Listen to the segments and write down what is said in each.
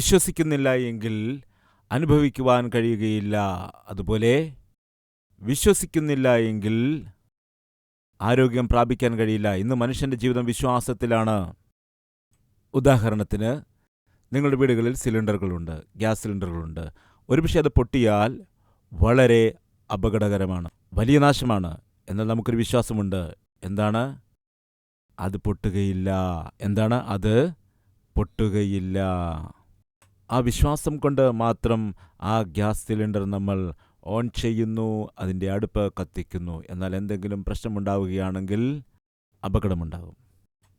വിശ്വസിക്കുന്നില്ല എങ്കിൽ അനുഭവിക്കുവാൻ കഴിയുകയില്ല. അതുപോലെ വിശ്വസിക്കുന്നില്ല എങ്കിൽ ആരോഗ്യം പ്രാപിക്കാൻ കഴിയില്ല. ഇന്ന് മനുഷ്യൻ്റെ ജീവിതം വിശ്വാസത്തിലാണ്. ഉദാഹരണത്തിന്, നിങ്ങളുടെ വീടുകളിൽ സിലിണ്ടറുകളുണ്ട്, ഗ്യാസ് സിലിണ്ടറുകളുണ്ട്. ഒരുപക്ഷെ അത് പൊട്ടിയാൽ വളരെ അപകടകരമാണ്, വലിയ നാശമാണ്. എന്നാൽ നമുക്കൊരു വിശ്വാസമുണ്ട്. എന്താണ്? അത് പൊട്ടുകയില്ല. എന്താണ്? അത് പൊട്ടുകയില്ല. ആ വിശ്വാസം കൊണ്ട് മാത്രം ആ ഗ്യാസ് സിലിണ്ടർ നമ്മൾ ഓൺ ചെയ്യുന്നു, അതിൻ്റെ അടുപ്പ് കത്തിക്കുന്നു. എന്നാൽ എന്തെങ്കിലും പ്രശ്നമുണ്ടാവുകയാണെങ്കിൽ അപകടമുണ്ടാകും.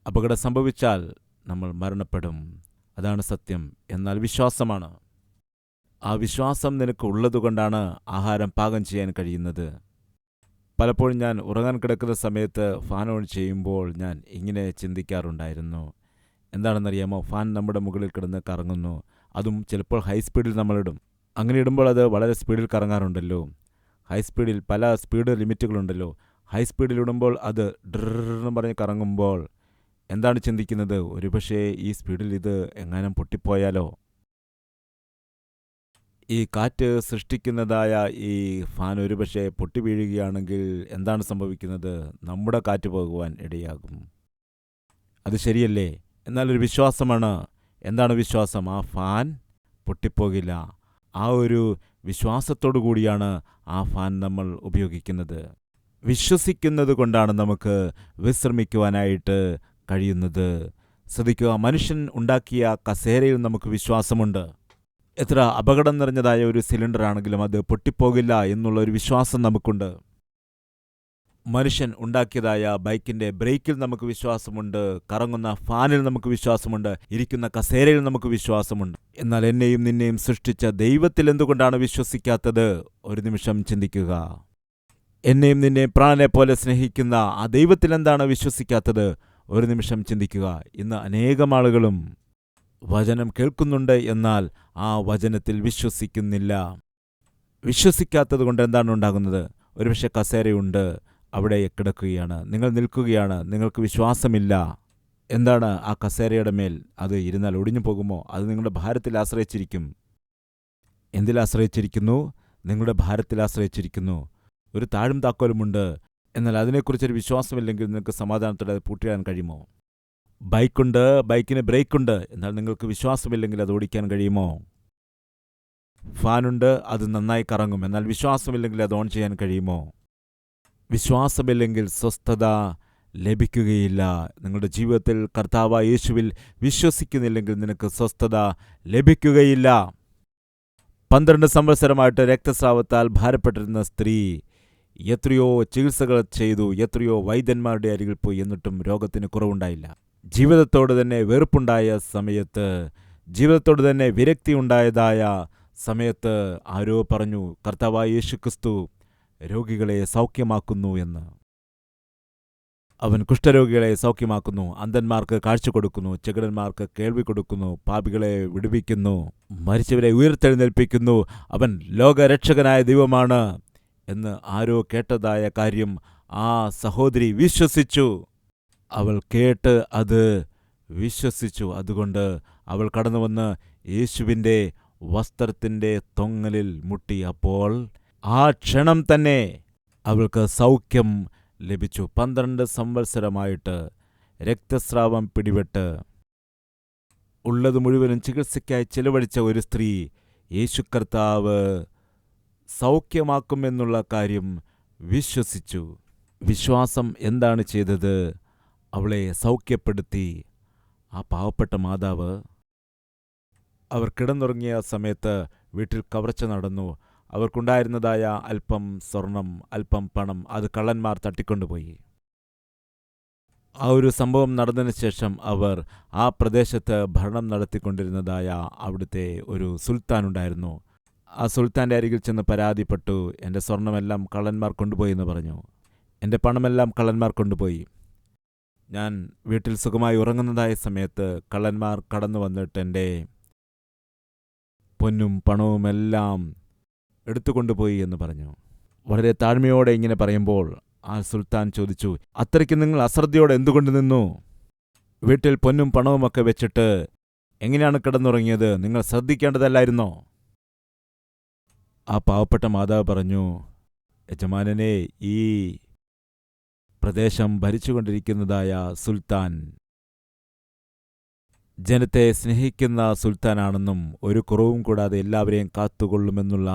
അപകടം സംഭവിച്ചാൽ നമ്മൾ മരണപ്പെടും. അതാണ് സത്യം. എന്നാൽ വിശ്വാസമാണ്. ആ വിശ്വാസം നിനക്ക് ഉള്ളതുകൊണ്ടാണ് ആഹാരം പാകം ചെയ്യാൻ കഴിയുന്നത്. പലപ്പോഴും ഞാൻ ഉറങ്ങാൻ കിടക്കുന്ന സമയത്ത് ഫാൻ ഓൺ ചെയ്യുമ്പോൾ ഞാൻ ഇങ്ങനെ ചിന്തിക്കാറുണ്ടായിരുന്നു. എന്താണെന്നറിയാമോ? ഫാൻ നമ്മുടെ മുകളിൽ കിടന്ന് കറങ്ങുന്നു. അതും ചിലപ്പോൾ ഹൈ സ്പീഡിൽ നമ്മളിടും. അങ്ങനെ ഇടുമ്പോൾ അത് വളരെ സ്പീഡിൽ കറങ്ങാറുണ്ടല്ലോ. ഹൈ സ്പീഡിൽ പല സ്പീഡ് ലിമിറ്റുകളുണ്ടല്ലോ. ഹൈ സ്പീഡിൽ ഇടുമ്പോൾ അത് ഡ്രെന്ന് പറഞ്ഞ് കറങ്ങുമ്പോൾ എന്താണ് ചിന്തിക്കുന്നത്? ഒരുപക്ഷെ ഈ സ്പീഡിൽ ഇത് എങ്ങാനും പൊട്ടിപ്പോയാലോ? ഈ കാറ്റ് സൃഷ്ടിക്കുന്നതായ ഈ ഫാൻ ഒരുപക്ഷെ പൊട്ടി വീഴുകയാണെങ്കിൽ എന്താണ് സംഭവിക്കുന്നത്? നമ്മുടെ കാറ്റ് പോകുവാൻ ഇടയാകും. അത് ശരിയല്ലേ? എന്നാലൊരു വിശ്വാസമാണ്. എന്താണ് വിശ്വാസം? ആ ഫാൻ പൊട്ടിപ്പോകില്ല. ആ ഒരു വിശ്വാസത്തോടു കൂടിയാണ് ആ ഫാൻ നമ്മൾ ഉപയോഗിക്കുന്നത്. വിശ്വസിക്കുന്നത് കൊണ്ടാണ് നമുക്ക് വിശ്രമിക്കുവാനായിട്ട് കഴിയുന്നത്. ശ്രദ്ധിക്കുക, മനുഷ്യൻ ഉണ്ടാക്കിയ കസേരയിൽ നമുക്ക് വിശ്വാസമുണ്ട്. എത്ര അപകടം നിറഞ്ഞതായ ഒരു സിലിണ്ടർ ആണെങ്കിലും അത് പൊട്ടിപ്പോകില്ല എന്നുള്ള ഒരു വിശ്വാസം നമുക്കുണ്ട്. മനുഷ്യൻ ഉണ്ടാക്കിയതായ ബൈക്കിൻ്റെ ബ്രേക്കിൽ നമുക്ക് വിശ്വാസമുണ്ട്. കറങ്ങുന്ന ഫാനിൽ നമുക്ക് വിശ്വാസമുണ്ട്. ഇരിക്കുന്ന കസേരയിൽ നമുക്ക് വിശ്വാസമുണ്ട്. എന്നാൽ എന്നെയും നിന്നെയും സൃഷ്ടിച്ച ദൈവത്തിൽ എന്തുകൊണ്ടാണ് വിശ്വസിക്കാത്തത്? ഒരു നിമിഷം ചിന്തിക്കുക. എന്നെയും നിന്നെയും പ്രാണനെ പോലെ സ്നേഹിക്കുന്ന ആ ദൈവത്തിൽ എന്താണ് വിശ്വസിക്കാത്തത്? ഒരു നിമിഷം ചിന്തിക്കുക. ഇന്ന് അനേകം ആളുകളും വചനം കേൾക്കുന്നുണ്ട്, എന്നാൽ ആ വചനത്തിൽ വിശ്വസിക്കുന്നില്ല. വിശ്വസിക്കാത്തത് കൊണ്ട് എന്താണ് ഉണ്ടാകുന്നത്? ഒരുപക്ഷെ കസേരയുണ്ട്, അവിടെ കിടക്കുകയാണ്, നിങ്ങൾ നിൽക്കുകയാണ്, നിങ്ങൾക്ക് വിശ്വാസമില്ല. എന്താണ് ആ കസേരയുടെ മേൽ? അത് ഇരുന്നാൽ ഒടിഞ്ഞു പോകുമോ? അത് നിങ്ങളുടെ ഭാരത്തിൽ ആശ്രയിച്ചിരിക്കും. എന്തിൽ ആശ്രയിച്ചിരിക്കുന്നു? നിങ്ങളുടെ ഭാരത്തിൽ ആശ്രയിച്ചിരിക്കുന്നു. ഒരു താഴും താക്കോലുമുണ്ട്, എന്നാൽ അതിനെക്കുറിച്ചൊരു വിശ്വാസമില്ലെങ്കിൽ നിങ്ങൾക്ക് സമാധാനത്തോടെ അത് പൂട്ടിയിടാൻ കഴിയുമോ? ബൈക്കുണ്ട്, ബൈക്കിന് ബ്രേക്കുണ്ട്, എന്നാൽ നിങ്ങൾക്ക് വിശ്വാസമില്ലെങ്കിൽ അത് ഓടിക്കാൻ കഴിയുമോ? ഫാനുണ്ട്, അത് നന്നായി കറങ്ങും, എന്നാൽ വിശ്വാസമില്ലെങ്കിൽ അത് ഓൺ ചെയ്യാൻ കഴിയുമോ? വിശ്വാസമില്ലെങ്കിൽ സ്വസ്ഥത ലഭിക്കുകയില്ല. നിങ്ങളുടെ ജീവിതത്തിൽ കർത്താവായ യേശുവിൽ വിശ്വസിക്കുന്നില്ലെങ്കിൽ നിനക്ക് സ്വസ്ഥത ലഭിക്കുകയില്ല. 12 സംവത്സരമായിട്ട് രക്തസ്രാവത്താൽ ഭാരപ്പെട്ടിരുന്ന സ്ത്രീ എത്രയോ ചികിത്സകൾ ചെയ്തു, എത്രയോ വൈദ്യന്മാരുടെ അരികിൽ പോയി, എന്നിട്ടും രോഗത്തിന് കുറവുണ്ടായില്ല. ജീവിതത്തോട് തന്നെ വെറുപ്പുണ്ടായ സമയത്ത്, ജീവിതത്തോട് തന്നെ വിരക്തി ഉണ്ടായതായ സമയത്ത് ആരോ പറഞ്ഞു, കർത്താവായ യേശുക്രിസ്തു രോഗികളെ സൗഖ്യമാക്കുന്നു എന്ന്. അവൻ കുഷ്ഠരോഗികളെ സൗഖ്യമാക്കുന്നു, അന്ധന്മാർക്ക് കാഴ്ച കൊടുക്കുന്നു, ചെകിടന്മാർക്ക് കേൾവി കൊടുക്കുന്നു, പാപികളെ വിടുവിക്കുന്നു, മരിച്ചവരെ ഉയർത്തെഴുന്നേൽപ്പിക്കുന്നു. അവൻ ലോകരക്ഷകനായ ദൈവമാണ് എന്ന് ആരോ കേട്ടതായ കാര്യം ആ സഹോദരി വിശ്വസിച്ചു. അവൾ കേട്ട് അത് വിശ്വസിച്ചു. അതുകൊണ്ട് അവൾ കടന്നുവന്ന് യേശുവിൻ്റെ വസ്ത്രത്തിൻ്റെ തൊങ്ങലിൽ മുട്ടി. അപ്പോൾ ആ ക്ഷണം തന്നെ അവൾക്ക് സൗഖ്യം ലഭിച്ചു. 12 സംവത്സരമായിട്ട് രക്തസ്രാവം പിടിപെട്ട് ഉള്ളത് മുഴുവനും ചികിത്സയ്ക്കായി ചെലവഴിച്ച ഒരു സ്ത്രീ യേശു കർത്താവ് സൗഖ്യമാക്കുമെന്നുള്ള കാര്യം വിശ്വസിച്ചു. വിശ്വാസം എന്താണ് ചെയ്തത്? അവളെ സൗഖ്യപ്പെടുത്തി. ആ പാവപ്പെട്ട മാതാവ് അവർ കിടന്നുറങ്ങിയ സമയത്ത് വീട്ടിൽ കവർച്ച നടന്നു. അവർക്കുണ്ടായിരുന്നതായ അല്പം സ്വർണം, അല്പം പണം, അത് കള്ളന്മാർ തട്ടിക്കൊണ്ടുപോയി. ആ ഒരു സംഭവം നടന്നതിന് ശേഷം അവർ ആ പ്രദേശത്ത് ഭരണം നടത്തിക്കൊണ്ടിരുന്നതായ അവിടുത്തെ ഒരു സുൽത്താൻ ഉണ്ടായിരുന്നു. ആ സുൽത്താൻ്റെ അരികിൽ ചെന്ന് പരാതിപ്പെട്ടു. എൻ്റെ സ്വർണമെല്ലാം കള്ളന്മാർ കൊണ്ടുപോയി എന്ന് പറഞ്ഞു. എൻ്റെ പണമെല്ലാം കള്ളന്മാർ കൊണ്ടുപോയി. ഞാൻ വീട്ടിൽ സുഖമായി ഉറങ്ങുന്നതായ സമയത്ത് കള്ളന്മാർ കടന്നു വന്നിട്ട് എൻ്റെ പൊന്നും പണവുമെല്ലാം എടുത്തുകൊണ്ടുപോയി എന്ന് പറഞ്ഞു. വളരെ താഴ്മയോടെ ഇങ്ങനെ പറയുമ്പോൾ ആ സുൽത്താൻ ചോദിച്ചു, അത്രയ്ക്ക് നിങ്ങൾ അശ്രദ്ധയോടെ എന്തുകൊണ്ട് നിന്നു? വീട്ടിൽ പൊന്നും പണവുമൊക്കെ വെച്ചിട്ട് എങ്ങനെയാണ് കിടന്നുറങ്ങിയത്? നിങ്ങൾ ശ്രദ്ധിക്കേണ്ടതല്ലായിരുന്നോ? ആ പാവപ്പെട്ട മാതാവ് പറഞ്ഞു, യജമാനനെ, ഈ പ്രദേശം ഭരിച്ചുകൊണ്ടിരിക്കുന്നതായ സുൽത്താൻ ജനത്തെ സ്നേഹിക്കുന്ന സുൽത്താനാണെന്നും ഒരു കുറവും കൂടാതെ എല്ലാവരെയും കാത്തുകൊള്ളുമെന്നുള്ള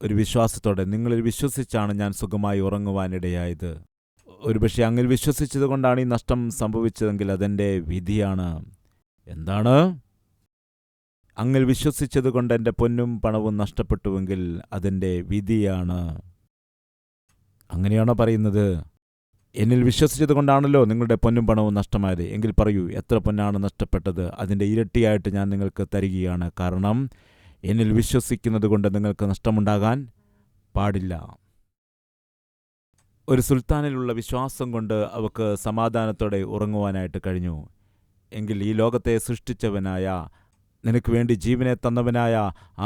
ഒരു വിശ്വാസത്തോടെ നിങ്ങളിൽ വിശ്വസിച്ചാണ് ഞാൻ സുഖമായി ഉറങ്ങുവാനിടയായത്. ഒരുപക്ഷെ അങ്ങിൽ വിശ്വസിച്ചതുകൊണ്ടാണ് ഈ നഷ്ടം സംഭവിച്ചതെങ്കിൽ അതെൻ്റെ വിധിയാണ്. എന്താണ്? അങ്ങിൽ വിശ്വസിച്ചതുകൊണ്ട് എൻ്റെ പൊന്നും പണവും നഷ്ടപ്പെട്ടുവെങ്കിൽ അതെൻ്റെ വിധിയാണ്. അങ്ങനെയാണോ പറയുന്നത്? എന്നിൽ വിശ്വസിച്ചതുകൊണ്ടാണല്ലോ നിങ്ങളുടെ പൊന്നും പണവും നഷ്ടമായത്. എങ്കിൽ പറയൂ, എത്ര പൊന്നാണ് നഷ്ടപ്പെട്ടത്? അതിൻ്റെ ഇരട്ടിയായിട്ട് ഞാൻ നിങ്ങൾക്ക് തരികയാണ്. കാരണം എന്നിൽ വിശ്വസിക്കുന്നത് കൊണ്ട് നിങ്ങൾക്ക് നഷ്ടമുണ്ടാകാൻ പാടില്ല. ഒരു സുൽത്താനിലുള്ള വിശ്വാസം കൊണ്ട് അവർക്ക് സമാധാനത്തോടെ ഉറങ്ങുവാനായിട്ട് കഴിഞ്ഞു. എങ്കിൽ ഈ ലോകത്തെ സൃഷ്ടിച്ചവനായ, നിനക്ക് വേണ്ടി ജീവനെ തന്നവനായ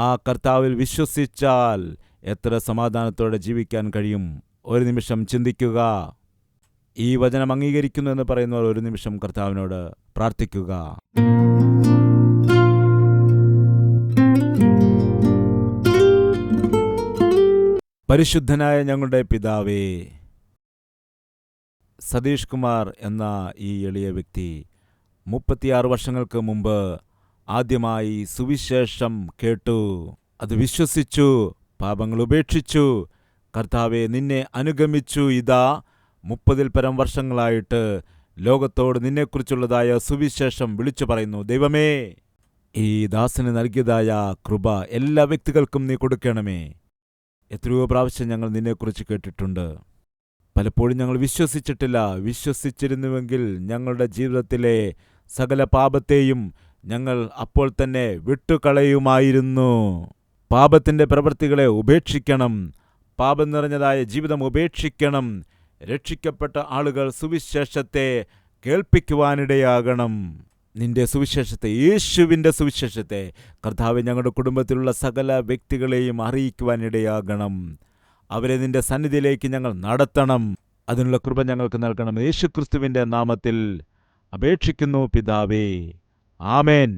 ആ കർത്താവിൽ വിശ്വസിച്ചാൽ എത്ര സമാധാനത്തോടെ ജീവിക്കാൻ കഴിയും? ഒരു നിമിഷം ചിന്തിക്കുക. ഈ വചനം അംഗീകരിക്കുന്നു എന്ന് പറയുന്നവർ ഒരു നിമിഷം കർത്താവിനോട് പ്രാർത്ഥിക്കുക. പരിശുദ്ധനായ ഞങ്ങളുടെ പിതാവേ, സതീഷ് കുമാർ എന്ന ഈ എളിയ വ്യക്തി 36 വർഷങ്ങൾക്ക് മുമ്പ് ആദ്യമായി സുവിശേഷം കേട്ടു, അത് വിശ്വസിച്ചു, പാപങ്ങൾ ഉപേക്ഷിച്ചു, കർത്താവെ നിന്നെ അനുഗമിച്ചു. ഇതാ 30-ൽ പരം വർഷങ്ങളായിട്ട് ലോകത്തോട് നിന്നെക്കുറിച്ചുള്ളതായ സുവിശേഷം വിളിച്ചു പറയുന്നു. ദൈവമേ, ഈ ദാസന് നൽകിയതായ കൃപ എല്ലാ വ്യക്തികൾക്കും നീ കൊടുക്കണമേ. എത്രയോ പ്രാവശ്യം ഞങ്ങൾ നിന്നെക്കുറിച്ച് കേട്ടിട്ടുണ്ട്. പലപ്പോഴും ഞങ്ങൾ വിശ്വസിച്ചിട്ടില്ല. വിശ്വസിച്ചിരുന്നുവെങ്കിൽ ഞങ്ങളുടെ ജീവിതത്തിലെ സകല പാപത്തെയും ഞങ്ങൾ അപ്പോൾ തന്നെ വിട്ടുകളയുമായിരുന്നു. പാപത്തിൻ്റെ പ്രവൃത്തികളെ ഉപേക്ഷിക്കണം. പാപം നിറഞ്ഞതായ ജീവിതം ഉപേക്ഷിക്കണം. രക്ഷിക്കപ്പെട്ട ആളുകൾ സുവിശേഷത്തെ കേൾപ്പിക്കുവാനിടയാകണം. നിന്റെ സുവിശേഷത്തെ, യേശുവിൻ്റെ സുവിശേഷത്തെ കർത്താവെ ഞങ്ങളുടെ കുടുംബത്തിലുള്ള സകല വ്യക്തികളെയും അറിയിക്കുവാനിടയാകണം. അവരെ നിന്റെ സന്നിധിയിലേക്ക് ഞങ്ങൾ നടത്തണം. അതിനുള്ള കൃപ ഞങ്ങൾക്ക് നൽകണം. യേശുക്രിസ്തുവിൻ്റെ നാമത്തിൽ അപേക്ഷിക്കുന്നു പിതാവേ. ആമേൻ.